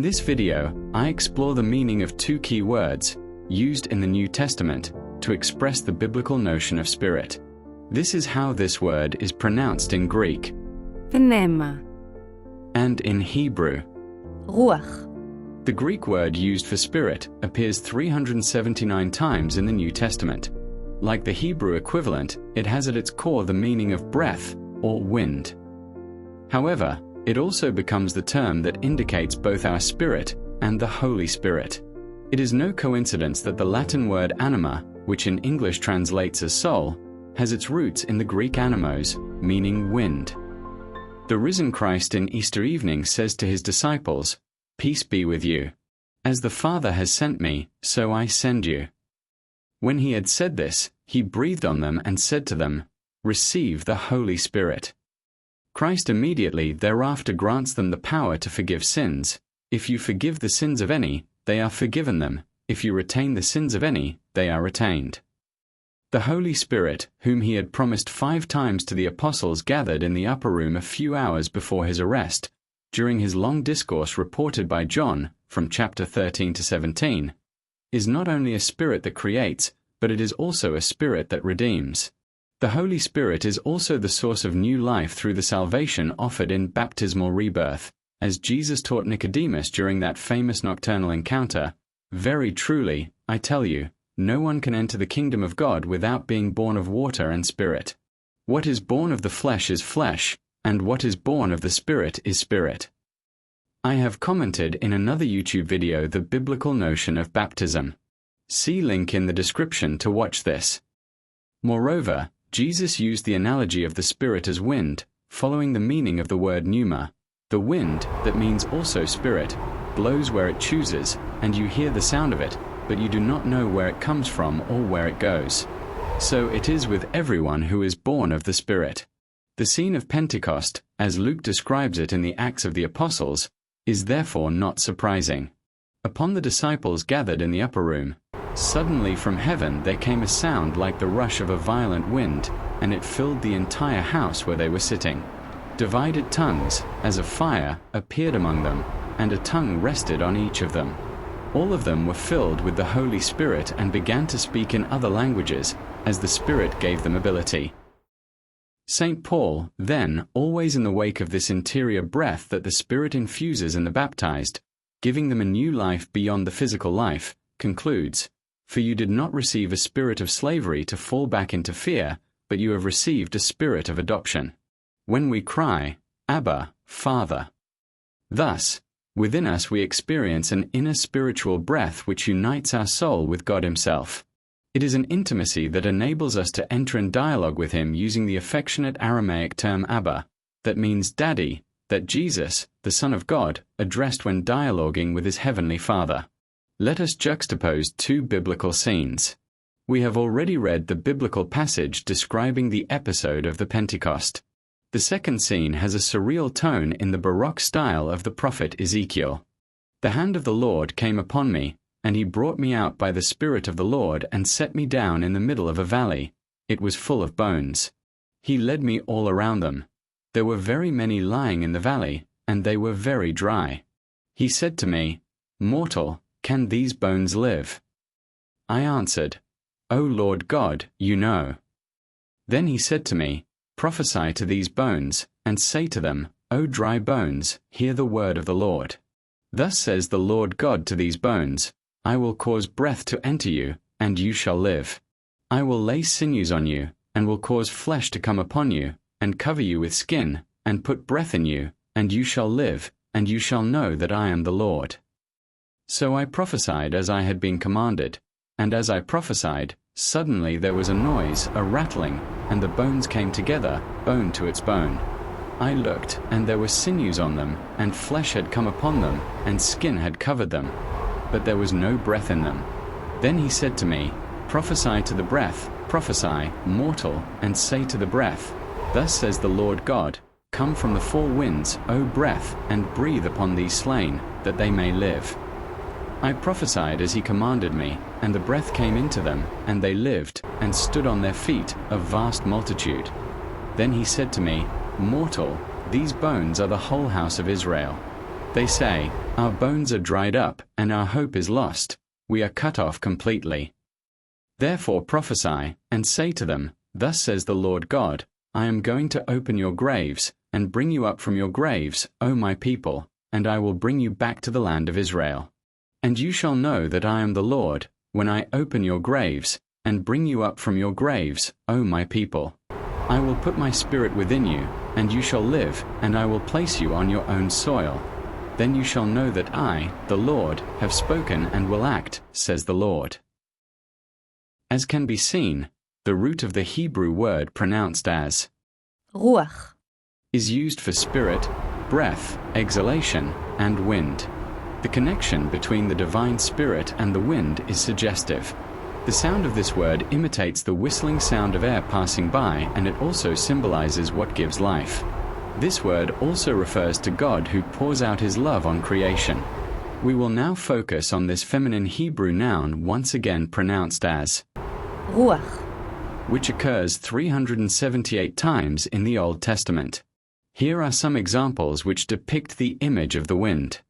this video, I explore the meaning of two key words used in the New Testament to express the biblical notion of spirit. This is how this word is pronounced in Greek, pneuma, and in Hebrew, rûaḥ. The Greek word used for spirit appears 379 times in the New Testament. Like the Hebrew equivalent, it has at its core the meaning of breath or wind. However, it also becomes the term that indicates both our spirit and the Holy Spirit. It is no coincidence that the Latin word anima, which in English translates as soul, has its roots in the Greek animos, meaning wind. The risen Christ in Easter evening says to his disciples, "Peace be with you. As the Father has sent me, so I send you." When he had said this, he breathed on them and said to them, "Receive the Holy Spirit." Christ immediately thereafter grants them the power to forgive sins. If you forgive the sins of any, they are forgiven them. If you retain the sins of any, they are retained. The Holy Spirit, whom he had promised 5 times to the apostles gathered in the upper room a few hours before his arrest, during his long discourse reported by John from chapter 13 to 17, is not only a spirit that creates, but it is also a spirit that redeems. The Holy Spirit is also the source of new life through the salvation offered in baptismal rebirth, as Jesus taught Nicodemus during that famous nocturnal encounter, "Very truly, I tell you, no one can enter the kingdom of God without being born of water and spirit. What is born of the flesh is flesh, and what is born of the Spirit is spirit." I have commented in another YouTube video the biblical notion of baptism. See link in the description to watch this. Moreover, Jesus used the analogy of the Spirit as wind, following the meaning of the word pneuma. The wind, that means also spirit, blows where it chooses, and you hear the sound of it, but you do not know where it comes from or where it goes. So it is with everyone who is born of the Spirit. The scene of Pentecost, as Luke describes it in the Acts of the Apostles, is therefore not surprising. Upon the disciples gathered in the upper room, suddenly from heaven there came a sound like the rush of a violent wind, and it filled the entire house where they were sitting. Divided tongues, as of fire, appeared among them, and a tongue rested on each of them. All of them were filled with the Holy Spirit and began to speak in other languages, as the Spirit gave them ability. St. Paul, then, always in the wake of this interior breath that the Spirit infuses in the baptized, giving them a new life beyond the physical life, concludes, "For you did not receive a spirit of slavery to fall back into fear, but you have received a spirit of adoption. When we cry, 'Abba, Father.' Thus, within us we experience an inner spiritual breath which unites our soul with God Himself. It is an intimacy that enables us to enter in dialogue with Him using the affectionate Aramaic term Abba, that means daddy, that Jesus, the Son of God, addressed when dialoguing with His Heavenly Father. Let us juxtapose two biblical scenes. We have already read the biblical passage describing the episode of the Pentecost. The second scene has a surreal tone in the Baroque style of the prophet Ezekiel. "The hand of the Lord came upon me, and He brought me out by the Spirit of the Lord and set me down in the middle of a valley. It was full of bones. He led me all around them. There were very many lying in the valley, and they were very dry. He said to me, 'Mortal, can these bones live?' I answered, 'O Lord God, you know.' Then He said to me, 'Prophesy to these bones, and say to them, O dry bones, hear the word of the Lord. Thus says the Lord God to these bones, I will cause breath to enter you, and you shall live. I will lay sinews on you, and will cause flesh to come upon you, and cover you with skin, and put breath in you, and you shall live, and you shall know that I am the Lord.' So I prophesied as I had been commanded, and as I prophesied, suddenly there was a noise, a rattling, and the bones came together, bone to its bone. I looked, and there were sinews on them, and flesh had come upon them, and skin had covered them, but there was no breath in them. Then He said to me, 'Prophesy to the breath, prophesy, mortal, and say to the breath, Thus says the Lord God, Come from the four winds, O breath, and breathe upon these slain, that they may live.' I prophesied as He commanded me, and the breath came into them, and they lived, and stood on their feet, a vast multitude. Then He said to me, 'Mortal, these bones are the whole house of Israel.' They say, Our bones are dried up, and our hope is lost. We are cut off completely. Therefore prophesy, and say to them, Thus says the Lord God, I am going to open your graves, and bring you up from your graves, O my people, and I will bring you back to the land of Israel. And you shall know that I am the Lord, when I open your graves, and bring you up from your graves, O my people. I will put my spirit within you, and you shall live, and I will place you on your own soil. Then you shall know that I, the Lord, have spoken and will act, says the Lord. As can be seen, the root of the Hebrew word pronounced as rûaḥ, is used for spirit, breath, exhalation, and wind. The connection between the divine spirit and the wind is suggestive. The sound of this word imitates the whistling sound of air passing by, and it also symbolizes what gives life. This word also refers to God who pours out his love on creation. We will now focus on this feminine Hebrew noun once again pronounced as rûaḥ, which occurs 378 times in the Old Testament. Here are some examples which depict the image of the wind.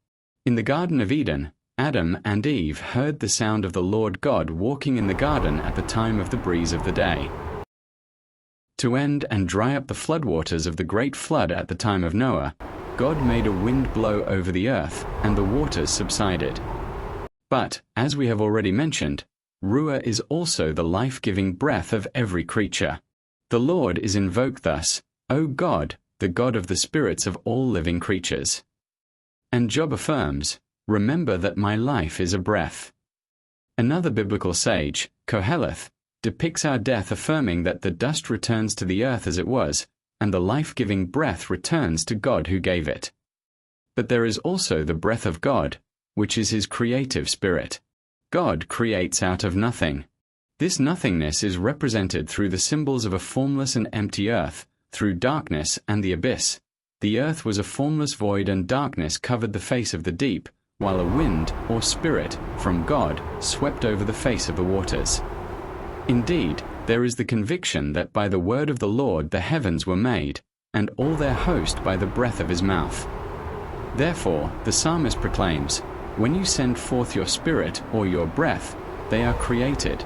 In the Garden of Eden, Adam and Eve heard the sound of the Lord God walking in the garden at the time of the breeze of the day. To end and dry up the floodwaters of the great flood at the time of Noah, God made a wind blow over the earth, and the waters subsided. But, as we have already mentioned, rûaḥ is also the life-giving breath of every creature. The Lord is invoked thus, O God, the God of the spirits of all living creatures. And Job affirms, Remember that my life is a breath. Another biblical sage, Koheleth, depicts our death affirming that the dust returns to the earth as it was, and the life-giving breath returns to God who gave it. But there is also the breath of God, which is his creative spirit. God creates out of nothing. This nothingness is represented through the symbols of a formless and empty earth, through darkness and the abyss. The earth was a formless void, and darkness covered the face of the deep, while a wind, or spirit, from God swept over the face of the waters. Indeed, there is the conviction that by the word of the Lord the heavens were made, and all their host by the breath of his mouth. Therefore, the psalmist proclaims, When you send forth your spirit, or your breath, they are created.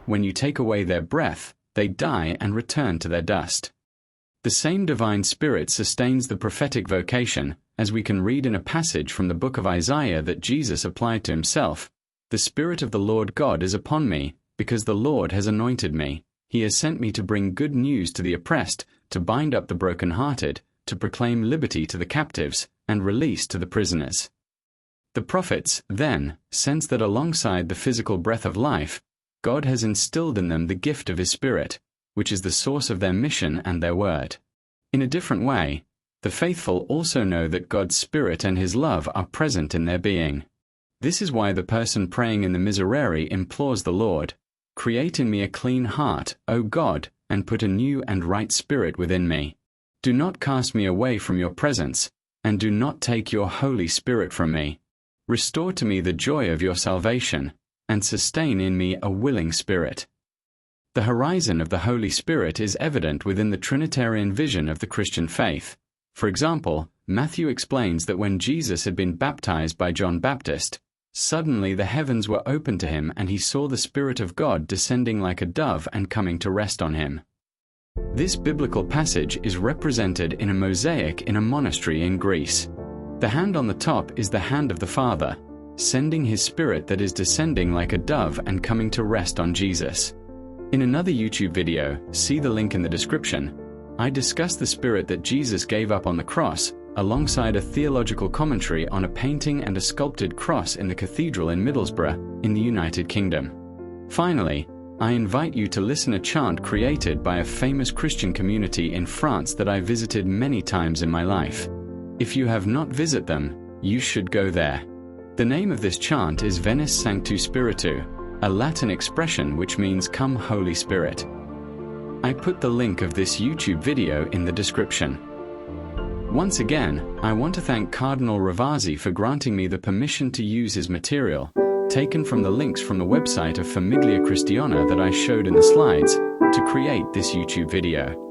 When you take away their breath, they die and return to their dust. The same divine spirit sustains the prophetic vocation, as we can read in a passage from the book of Isaiah that Jesus applied to himself. The Spirit of the Lord God is upon me, because the Lord has anointed me. He has sent me to bring good news to the oppressed, to bind up the brokenhearted, to proclaim liberty to the captives, and release to the prisoners. The prophets, then, sense that alongside the physical breath of life, God has instilled in them the gift of his Spirit, which is the source of their mission and their word. In a different way, the faithful also know that God's Spirit and his love are present in their being. This is why the person praying in the Miserere implores the Lord, Create in me a clean heart, O God, and put a new and right spirit within me. Do not cast me away from your presence, and do not take your Holy Spirit from me. Restore to me the joy of your salvation, and sustain in me a willing spirit. The horizon of the Holy Spirit is evident within the Trinitarian vision of the Christian faith. For example, Matthew explains that when Jesus had been baptized by John Baptist, suddenly the heavens were opened to him, and he saw the Spirit of God descending like a dove and coming to rest on him. This biblical passage is represented in a mosaic in a monastery in Greece. The hand on the top is the hand of the Father, sending his Spirit that is descending like a dove and coming to rest on Jesus. In another YouTube video, see the link in the description, I discuss the Spirit that Jesus gave up on the cross, alongside a theological commentary on a painting and a sculpted cross in the cathedral in Middlesbrough, in the United Kingdom. Finally, I invite you to listen a chant created by a famous Christian community in France that I visited many times in my life. If you have not visited them, you should go there. The name of this chant is Venus Sanctus Spiritu, a Latin expression which means Come Holy Spirit. I put the link of this YouTube video in the description. Once again, I want to thank Cardinal Ravasi for granting me the permission to use his material, taken from the links from the website of Famiglia Cristiana that I showed in the slides, to create this YouTube video.